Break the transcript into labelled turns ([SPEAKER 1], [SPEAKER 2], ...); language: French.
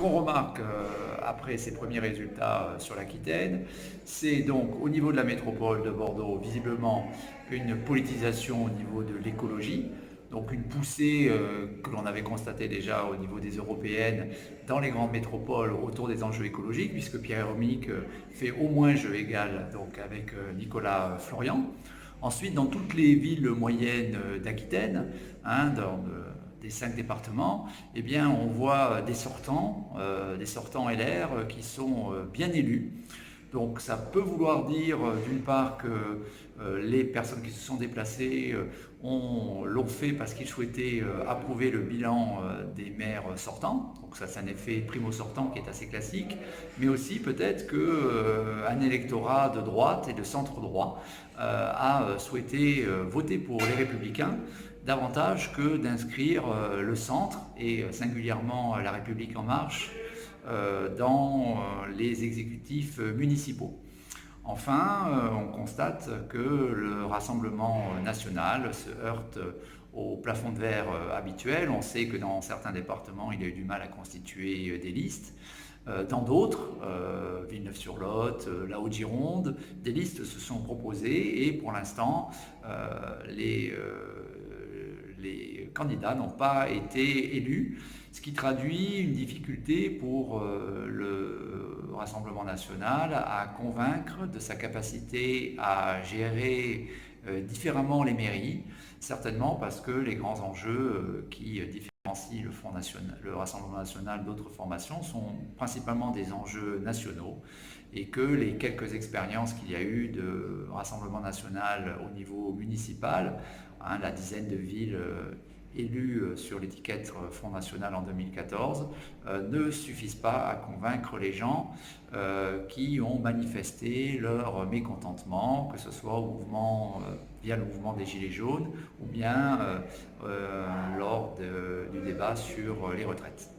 [SPEAKER 1] qu'on remarque après ces premiers résultats sur l'Aquitaine, c'est donc au niveau de la métropole de Bordeaux, visiblement une politisation au niveau de l'écologie, donc une poussée que l'on avait constatée déjà au niveau des européennes dans les grandes métropoles autour des enjeux écologiques, puisque Pierre Hermique fait au moins jeu égal donc avec Nicolas Florian. Ensuite, dans toutes les villes moyennes d'Aquitaine, hein, des 5 départements, eh bien, on voit des sortants LR qui sont bien élus. Donc ça peut vouloir dire d'une part que les personnes qui se sont déplacées l'ont fait parce qu'ils souhaitaient approuver le bilan des maires sortants. Donc ça c'est un effet primo-sortant qui est assez classique. Mais aussi peut-être qu'un électorat de droite et de centre-droit a souhaité voter pour les Républicains davantage que d'inscrire le centre et singulièrement la République en marche dans les exécutifs municipaux. Enfin, on constate que le Rassemblement national se heurte au plafond de verre habituel. On sait que dans certains départements, il a eu du mal à constituer des listes. Dans d'autres, Villeneuve-sur-Lot, la Haute-Gironde, des listes se sont proposées et pour l'instant, les candidats n'ont pas été élus, ce qui traduit une difficulté pour le Rassemblement national à convaincre de sa capacité à gérer différemment les mairies, certainement parce que les grands enjeux qui différencient le Rassemblement national d'autres formations sont principalement des enjeux nationaux et que les quelques expériences qu'il y a eu de Rassemblement national au niveau municipal, hein, la dizaine de villes élues sur l'étiquette Front National en 2014, ne suffisent pas à convaincre les gens qui ont manifesté leur mécontentement, que ce soit via le mouvement des Gilets jaunes ou bien lors du débat sur les retraites.